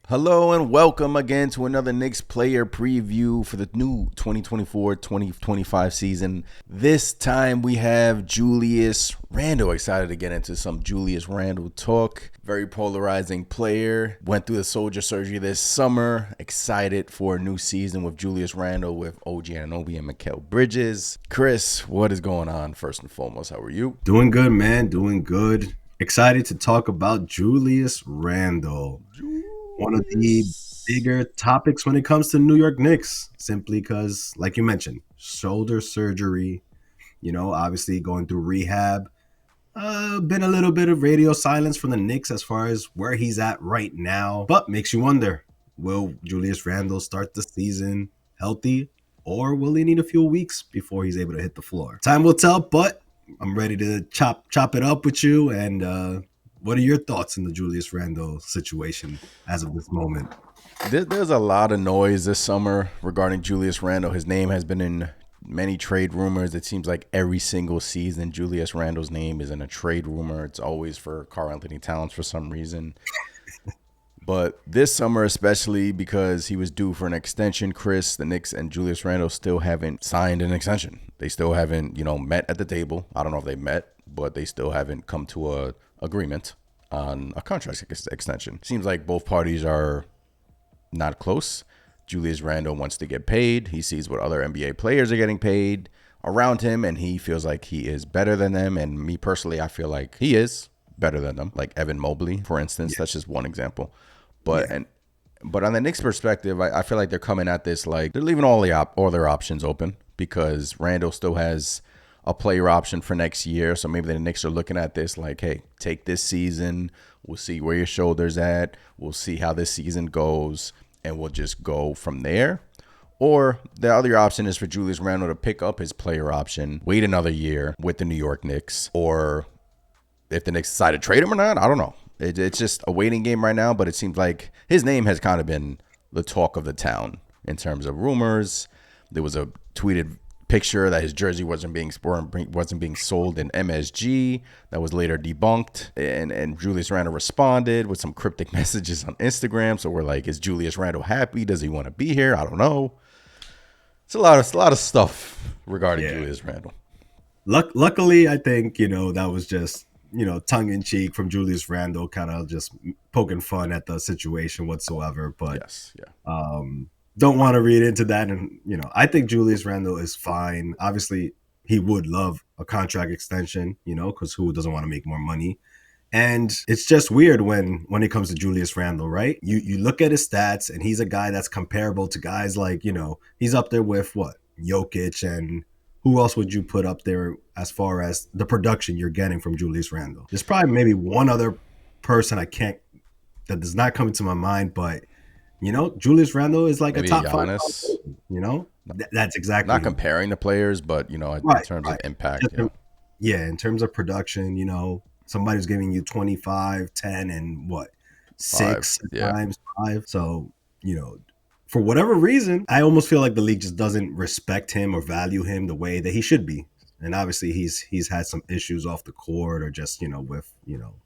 Hello and welcome again to another Knicks player preview for the new 2024-2025 season. This time we have Julius Randle. Excited to get into some Julius Randle talk. Very polarizing player. Went through the soldier surgery this summer. Excited for a new season with Julius Randle with OG Anunoby and Mikal Bridges. Chris, what is going on first and foremost? How are you? Doing good, man. Doing good. Excited to talk about Julius Randle. One of the bigger topics when it comes to New York Knicks, simply because, like you mentioned, shoulder surgery, obviously going through rehab. Been a little bit of radio silence from the Knicks as far as where he's at right now, but makes you wonder, will Julius Randle start the season healthy, or will he need a few weeks before he's able to hit the floor? Time will tell, but I'm ready to chop it up with you. And what are your thoughts in the Julius Randle situation as of this moment? There's a lot of noise this summer regarding Julius Randle. His name has been in many trade rumors. It seems like every single season, Julius Randle's name is in a trade rumor. It's always for Karl-Anthony Towns for some reason. But this summer, especially because he was due for an extension, Chris, the Knicks and Julius Randle still haven't signed an extension. They still haven't, met at the table. I don't know if they met, but they still haven't come to a agreement on a contract extension. Seems like both parties are not close. Julius Randle wants to get paid. He sees what other NBA players are getting paid around him, and he feels like he is better than them. And me personally, I feel like he is better than them. Like Evan Mobley, for instance. That's just one example. But on the Knicks' perspective, I feel like they're coming at this like they're leaving all their options open because Randle still has a player option for next year. So maybe the Knicks are looking at this like, hey, take this season. We'll see where your shoulder's at. We'll see how this season goes, and we'll just go from there. Or the other option is for Julius Randle to pick up his player option, wait another year with the New York Knicks, or if the Knicks decide to trade him or not, I don't know. It's just a waiting game right now, but it seems like his name has kind of been the talk of the town in terms of rumors. There was a tweeted picture that his jersey wasn't being sold in MSG. That was later debunked, and Julius Randle responded with some cryptic messages on Instagram. So we're like, is Julius Randle happy? Does he want to be here? I don't know. It's a lot of stuff regarding Julius Randle. Luckily, I think that was just tongue in cheek from Julius Randle, kind of just poking fun at the situation whatsoever. But yes, don't want to read into that. And, I think Julius Randle is fine. Obviously, he would love a contract extension, because who doesn't want to make more money? And it's just weird when it comes to Julius Randle, right? You look at his stats, and he's a guy that's comparable to guys like, he's up there with Jokic, and who else would you put up there as far as the production you're getting from Julius Randle? There's probably maybe one other person that does not come into my mind, but Julius Randle is like maybe a top Giannis. 5. That's exactly not comparing the players, but in terms of impact. In terms of production, somebody who's giving you 25, 10, and 6 times 5. So for whatever reason, I almost feel like the league just doesn't respect him or value him the way that he should be. And obviously he's had some issues off the court or just with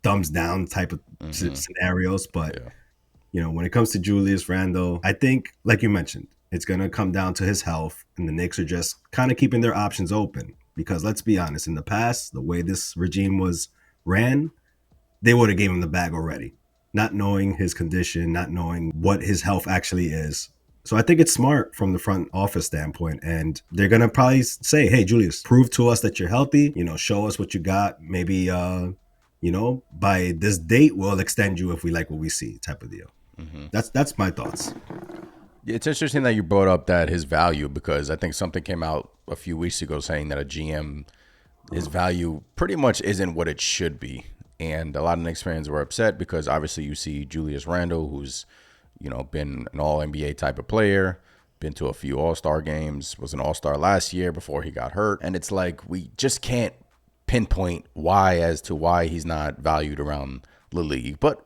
thumbs down type of scenarios, but. When it comes to Julius Randle, I think, like you mentioned, it's going to come down to his health, and the Knicks are just kind of keeping their options open. Because let's be honest, in the past, the way this regime was ran, they would have given him the bag already, not knowing his condition, not knowing what his health actually is. So I think it's smart from the front office standpoint, and they're going to probably say, hey, Julius, prove to us that you're healthy, show us what you got. Maybe, by this date, we'll extend you if we like what we see type of deal. That's my thoughts. It's interesting that you brought up that his value, because I think something came out a few weeks ago saying that a GM, his value pretty much isn't what it should be. And a lot of Knicks fans were upset because obviously you see Julius Randle, who's, been an all-NBA type of player, been to a few all-star games, was an all-star last year before he got hurt. And it's like we just can't pinpoint why he's not valued around the league. But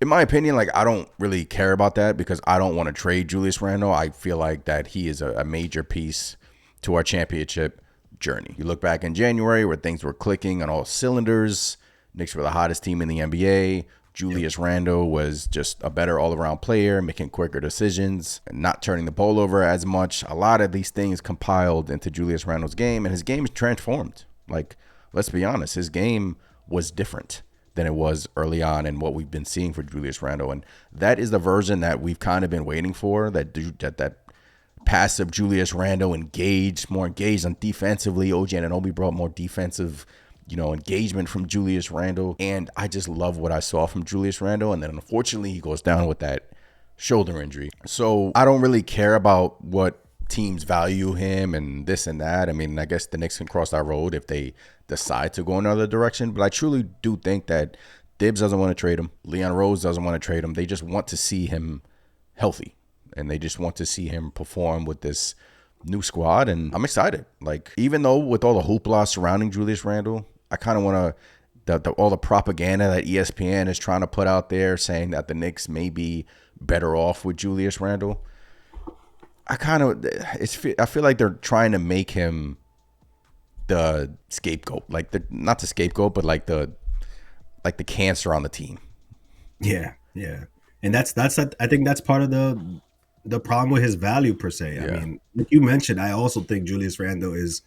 in my opinion, I don't really care about that because I don't want to trade Julius Randle. I feel like that he is a major piece to our championship journey. You look back in January where things were clicking on all cylinders. Knicks were the hottest team in the NBA. Julius Randle was just a better all-around player, making quicker decisions, not turning the ball over as much. A lot of these things compiled into Julius Randle's game, and his game is transformed. Like, let's be honest, his game was different than it was early on and what we've been seeing for Julius Randle. And that is the version that we've kind of been waiting for, that passive Julius Randle, more engaged on defensively. OG Anunoby brought more defensive, engagement from Julius Randle. And I just love what I saw from Julius Randle. And then unfortunately he goes down with that shoulder injury. So I don't really care about what teams value him and this and that. I mean, I guess the Knicks can cross that road if they decide to go another direction. But I truly do think that Tibbs doesn't want to trade him. Leon Rose doesn't want to trade him. They just want to see him healthy. And they just want to see him perform with this new squad. And I'm excited. Like, even though with all the hoopla surrounding Julius Randle, I kind of want to, all the propaganda that ESPN is trying to put out there saying that the Knicks may be better off with Julius Randle. I feel like they're trying to make him the scapegoat, not the scapegoat, but like the cancer on the team. Yeah. And that's I think that's part of the problem with his value per se. I mean, like you mentioned, I also think Julius Randle is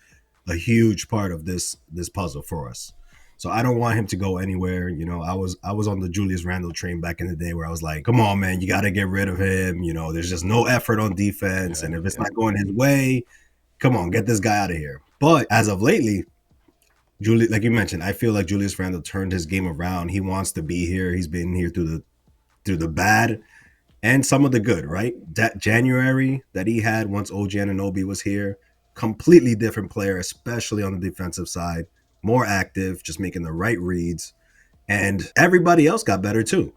a huge part of this puzzle for us. So I don't want him to go anywhere. I was on the Julius Randle train back in the day where I was like, come on, man, you got to get rid of him. There's just no effort on defense. And if it's not going his way, come on, get this guy out of here. But as of lately, like you mentioned, I feel like Julius Randle turned his game around. He wants to be here. He's been here through the bad and some of the good, right? That January that he had once OG Anunoby was here, completely different player, especially on the defensive side, more active, just making the right reads. And everybody else got better too.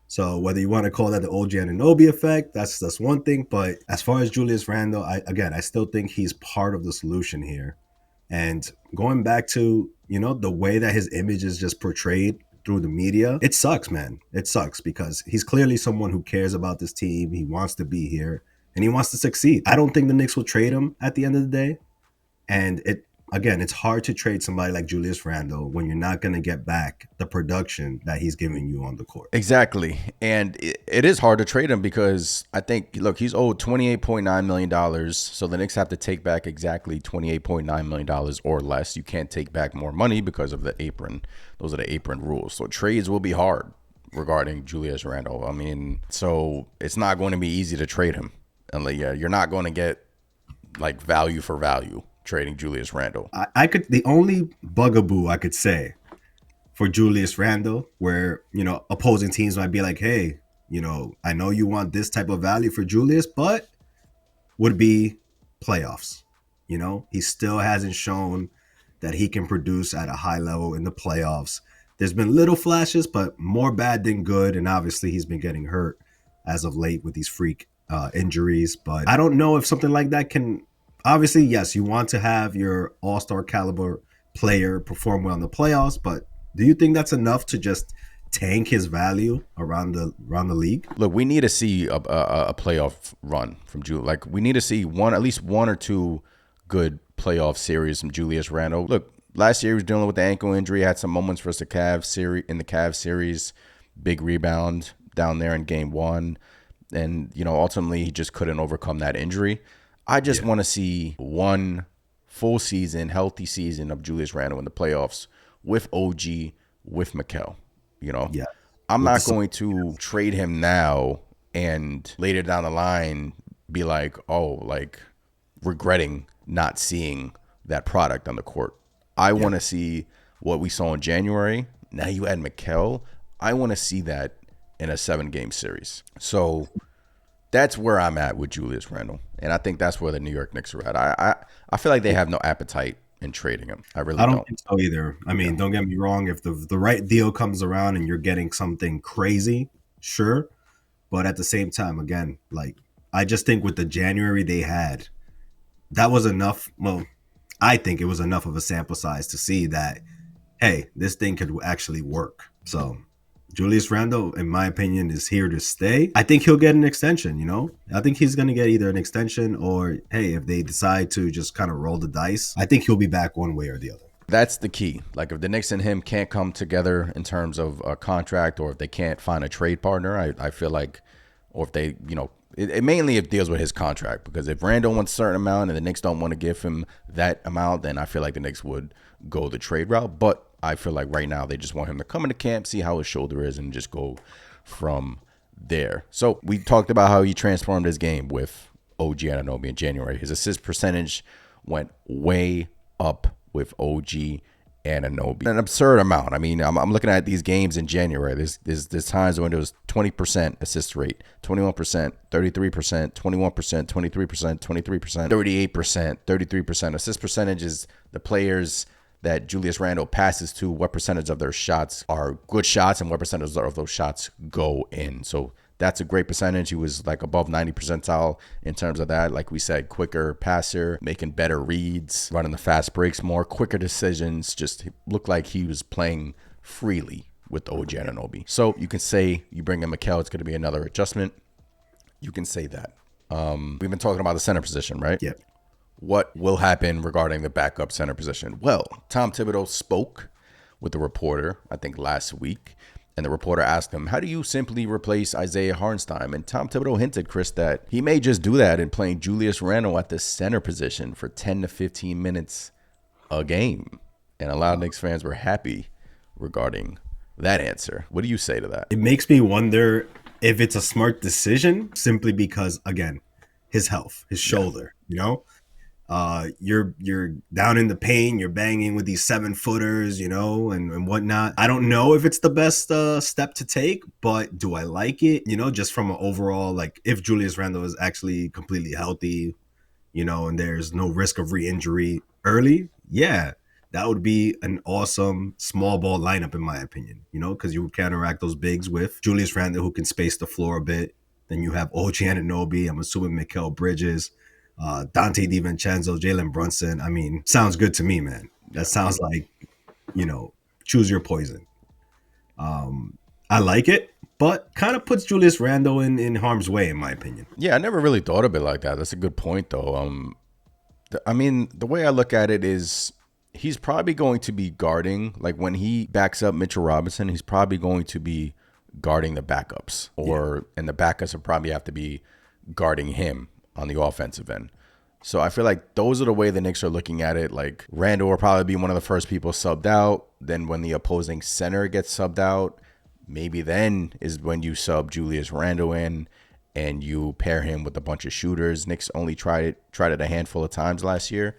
So whether you want to call that the OG Anunoby effect, that's one thing. But as far as Julius Randle, I still think he's part of the solution here. And going back to, the way that his image is just portrayed through the media, it sucks, man. It sucks because he's clearly someone who cares about this team. He wants to be here and he wants to succeed. I don't think the Knicks will trade him at the end of the day. And it's hard to trade somebody like Julius Randle when you're not going to get back the production that he's giving you on the court. Exactly. And it is hard to trade him because I think, look, he's owed $28.9 million. So the Knicks have to take back exactly $28.9 million or less. You can't take back more money because of the apron. Those are the apron rules. So trades will be hard regarding Julius Randle. I mean, so it's not going to be easy to trade him. And you're not going to get like value for value trading Julius Randle. The only bugaboo I could say for Julius Randle, where, opposing teams might be like, hey, I know you want this type of value for Julius, but would be playoffs. He still hasn't shown that he can produce at a high level in the playoffs. There's been little flashes, but more bad than good. And obviously he's been getting hurt as of late with these freak injuries. But I don't know if something like that can, obviously, yes, you want to have your all-star caliber player perform well in the playoffs, but do you think that's enough to just tank his value around the league? Look, we need to see a playoff run from Julius. Like, we need to see at least one or two good playoff series from Julius Randle. Look, last year he was dealing with the ankle injury, had some moments versus the Cavs series, big rebound down there in game 1. And, ultimately he just couldn't overcome that injury. I just want to see one full season, healthy season of Julius Randle in the playoffs with OG, with Mikal. I'm not going to trade him now and later down the line be like, regretting not seeing that product on the court. I want to see what we saw in January. Now you add Mikal. I want to see that in a 7-game series. So that's where I'm at with Julius Randle. And I think that's where the New York Knicks are at. I feel like they have no appetite in trading him. I don't think so either. I mean, don't get me wrong. If the right deal comes around and you're getting something crazy, sure. But at the same time, again, I just think with the January they had, that was enough. Well, I think it was enough of a sample size to see that, hey, this thing could actually work. So Julius Randle, in my opinion, is here to stay. I think he'll get an extension, I think he's going to get either an extension or, hey, if they decide to just kind of roll the dice, I think he'll be back one way or the other. That's the key. Like if the Knicks and him can't come together in terms of a contract, or if they can't find a trade partner, I feel like, or if they, it mainly it deals with his contract, because if Randle wants a certain amount and the Knicks don't want to give him that amount, then I feel like the Knicks would go the trade route. But I feel like right now they just want him to come into camp, see how his shoulder is, and just go from there. So we talked about how he transformed his game with OG Anunoby in January. His assist percentage went way up with OG Anunoby, an absurd amount. I mean, I'm looking at these games in January. There's times when it was 20% assist rate, 21%, 33%, 21%, 23%, 23%, 38%, 33%. Assist percentage is the players that Julius Randle passes to, what percentage of their shots are good shots and what percentage of those shots go in. So that's a great percentage. He was like above 90 percentile in terms of that. Like we said, quicker passer, making better reads, running the fast breaks more, quicker decisions. Just looked like he was playing freely with OG Anunoby. So you can say you bring in Mikal, it's going to be another adjustment. You can say that. We've been talking about the center position, right? Yep. What will happen regarding the backup center position? Well, Tom Thibodeau spoke with the reporter, I think last week, and the reporter asked him, how do you simply replace Isaiah Hartenstein? And Tom Thibodeau hinted, Chris, that he may just do that in playing Julius Randle at the center position for 10 to 15 minutes a game. And a lot of Knicks fans were happy regarding that answer. What do you say to that? It makes me wonder if it's a smart decision, simply because, again, his health, his shoulder, you're down in the paint, you're banging with these 7-footers, and whatnot. I don't know if it's the best step to take, but do I like it? Just from an overall, like, if Julius Randle is actually completely healthy, and there's no risk of re-injury early, yeah, that would be an awesome small ball lineup, in my opinion, because you would counteract those bigs with Julius Randle, who can space the floor a bit. Then you have OG Anunoby, I'm assuming Mikal Bridges, Dante DiVincenzo, Jalen Brunson. I mean, sounds good to me, man. That sounds like, choose your poison. I like it, but kind of puts Julius Randle in harm's way, in my opinion. Yeah, I never really thought of it like that. That's a good point, though. I mean, the way I look at it is he's probably going to be guarding, like when he backs up Mitchell Robinson, he's probably going to be guarding the backups, and the backups will probably have to be guarding him on the offensive end. So I feel like those are the way the Knicks are looking at it. Like Randle will probably be one of the first people subbed out. Then when the opposing center gets subbed out, maybe then is when you sub Julius Randle in and you pair him with a bunch of shooters. Knicks only tried it a handful of times last year.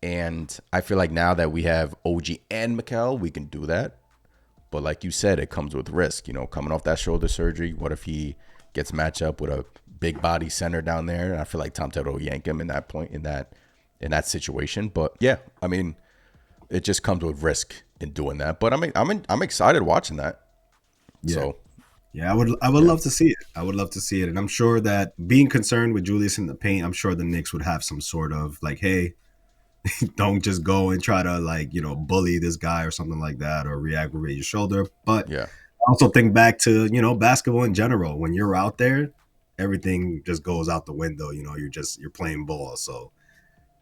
And I feel like now that we have OG and Mikal, we can do that. But like you said, it comes with risk, coming off that shoulder surgery. What if he gets matched up with a big body center down there? And I feel like Tom Thibodeau will yank him in that point, in that situation. But yeah, I mean, it just comes with risk in doing that. But I'm excited watching that. Yeah. So yeah, I would love to see it. I would love to see it. And I'm sure that being concerned with Julius in the paint, I'm sure the Knicks would have some sort of like, hey, don't just go and try to bully this guy or something like that, or re-aggravate your shoulder. But yeah, I also think back to, basketball in general. When you're out there, everything just goes out the window. You're playing ball. So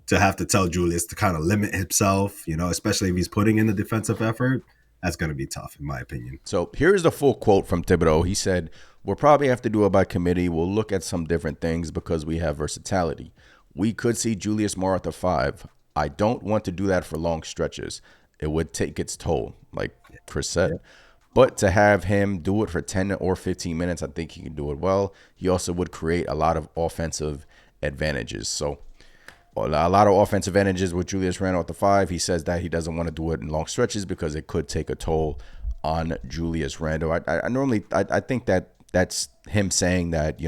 to have to tell Julius to kind of limit himself, especially if he's putting in the defensive effort, that's going to be tough, in my opinion. So here's the full quote from Thibodeau. He said, we'll probably have to do it by committee. We'll look at some different things because we have versatility. We could see Julius more at the 5. I don't want to do that for long stretches. It would take its toll, like Chris said. Yeah. But to have him do it for 10 or 15 minutes, I think he can do it well. He also would create a lot of offensive advantages. So a lot of offensive advantages with Julius Randle at the 5. He says that he doesn't want to do it in long stretches because it could take a toll on Julius Randle. I think that that's him saying that,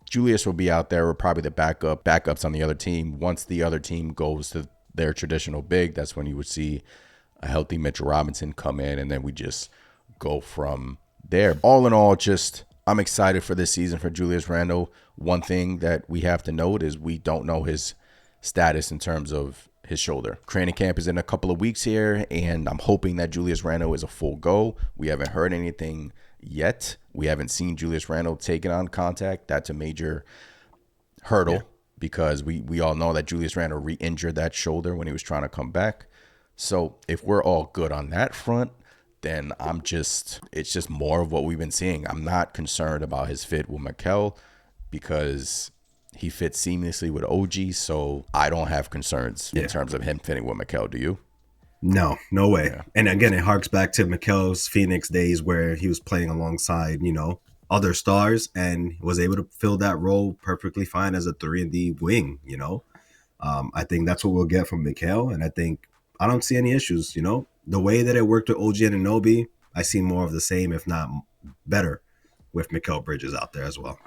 Julius will be out there, or probably the backups on the other team. Once the other team goes to their traditional big, that's when you would see a healthy Mitchell Robinson come in, and then we just go from there. All in all, I'm excited for this season for Julius Randle. One thing that we have to note is we don't know his status in terms of his shoulder. Training camp is in a couple of weeks here, and I'm hoping that Julius Randle is a full go. We haven't heard anything yet. We haven't seen Julius Randle take it on contact. That's a major hurdle because we all know that Julius Randle re-injured that shoulder when he was trying to come back. So if we're all good on that front, then it's just more of what we've been seeing. I'm not concerned about his fit with Mikel because he fits seamlessly with OG. So I don't have concerns in Yeah. terms of him fitting with Mikel. Do you? No, no way. Yeah. And again, it harks back to Mikel's Phoenix days where he was playing alongside, other stars and was able to fill that role perfectly fine as a 3 and D wing. I think that's what we'll get from Mikel. And I don't see any issues, The way that it worked with OG and Anunoby, I see more of the same, if not better, with Mikel Bridges out there as well.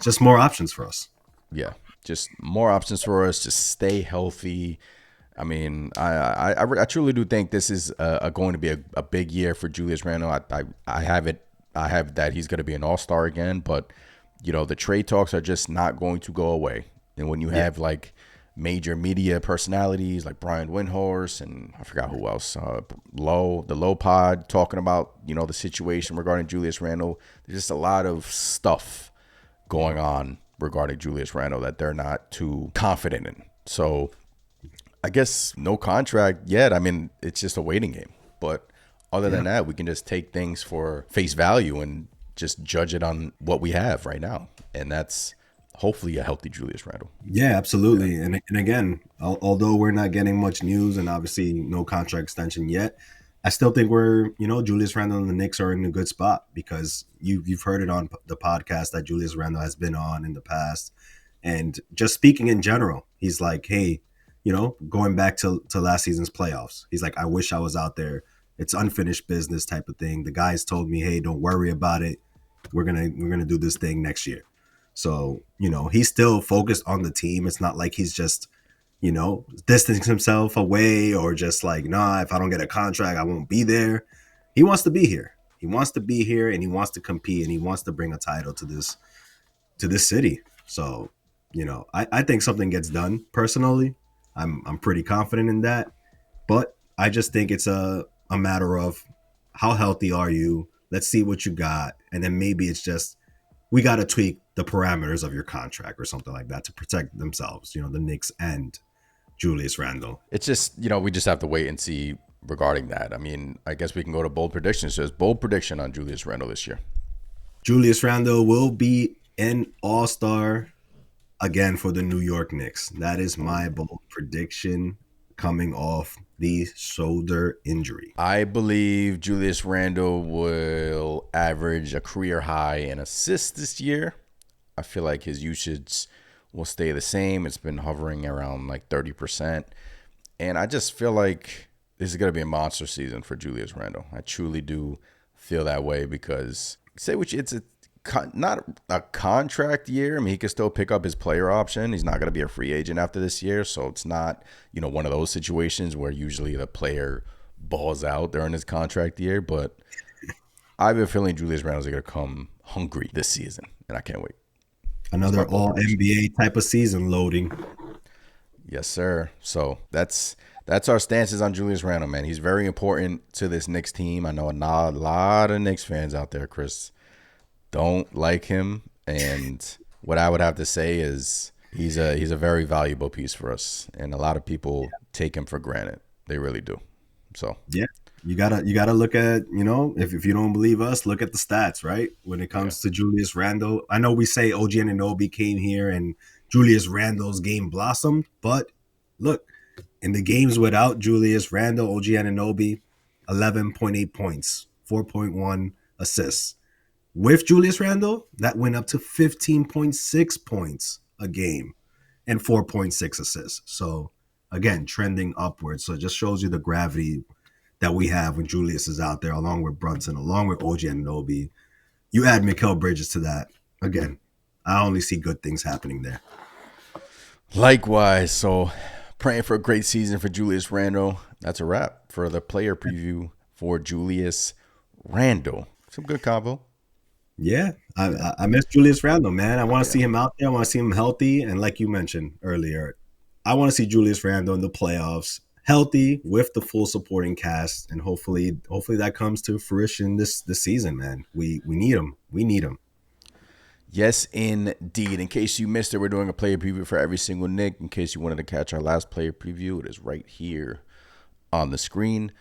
Just more options for us. Yeah. Just more options for us. Just stay healthy. I mean, I truly do think this is going to be a big year for Julius Randle. I have that he's going to be an all-star again, but the trade talks are just not going to go away. And when you have like major media personalities like Brian Windhorst and I forgot who else, the Low Pod talking about the situation regarding Julius Randle, there's just a lot of stuff going on regarding Julius Randle that they're not too confident in. So I guess no contract yet. I mean, it's just a waiting game. But other than that, we can just take things for face value and just judge it on what we have right now. And that's hopefully a healthy Julius Randle. Yeah, absolutely. And again, although we're not getting much news and obviously no contract extension yet, I still think Julius Randle and the Knicks are in a good spot because you've heard it on the podcast that Julius Randle has been on in the past. And just speaking in general, he's like, hey, going back to last season's playoffs, he's like, I wish I was out there. It's unfinished business type of thing. The guys told me, hey, don't worry about it. We're gonna do this thing next year. So, he's still focused on the team. It's not like he's just, distancing himself away or just like, nah, if I don't get a contract, I won't be there. He wants to be here. He wants to be here and he wants to compete and he wants to bring a title to this city. So, I think something gets done personally. I'm pretty confident in that. But I just think it's a matter of how healthy are you? Let's see what you got. And then maybe it's just we got to tweak the parameters of your contract or something like that to protect themselves, the Knicks and Julius Randle. It's just, we just have to wait and see regarding that. I mean, I guess we can go to bold predictions. So it's bold prediction on Julius Randle this year. Julius Randle will be an all-star again for the New York Knicks. That is my bold prediction coming off the shoulder injury. I believe Julius Randle will average a career high in assists this year. I feel like his usage will stay the same. It's been hovering around like 30%. And I just feel like this is going to be a monster season for Julius Randle. I truly do feel that way because it's not a contract year. I mean, he can still pick up his player option. He's not going to be a free agent after this year. So it's not, one of those situations where usually the player balls out during his contract year. But I have a feeling Julius Randle is going to come hungry this season, and I can't wait. Another all NBA type of season loading. Yes, sir. So that's our stances on Julius Randle, man. He's very important to this Knicks team. I know a lot of Knicks fans out there, Chris, don't like him, and what I would have to say is he's a very valuable piece for us, and a lot of people take him for granted. They really do. So yeah, you gotta look at if you don't believe us, look at the stats, right? When it comes to Julius Randle, I know we say OG Anunoby came here and Julius Randle's game blossomed, but look, in the games without Julius Randle, OG Anunoby, 11.8 points, 4.1 assists. With Julius Randle, that went up to 15.6 points a game and 4.6 assists. So, again, trending upwards. So it just shows you the gravity that we have when Julius is out there, along with Brunson, along with OG Anunoby. You add Mikal Bridges to that. Again, I only see good things happening there. Likewise. So, praying for a great season for Julius Randle. That's a wrap for the player preview for Julius Randle. Some good combo. Yeah, I miss Julius Randle, man. I want to see him out there. I want to see him healthy. And like you mentioned earlier, I want to see Julius Randle in the playoffs, healthy with the full supporting cast. And hopefully that comes to fruition this season, man. We need him. We need him. Yes, indeed. In case you missed it, we're doing a player preview for every single Knick. In case you wanted to catch our last player preview, it is right here on the screen.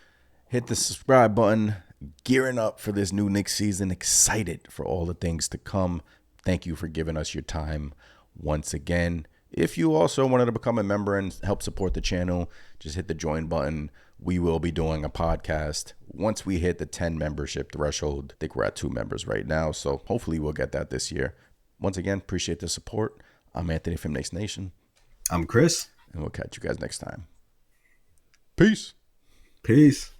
Hit the subscribe button. Gearing up for this new Knicks season. Excited for all the things to come. Thank you for giving us your time once again. If you also wanted to become a member and help support the channel, just hit the join button. We will be doing a podcast once we hit the 10 membership threshold. I think we're at 2 members right now, so hopefully we'll get that this year. Once again, appreciate the support. I'm Anthony from Knicks Nation. I'm Chris. And we'll catch you guys next time. Peace. Peace.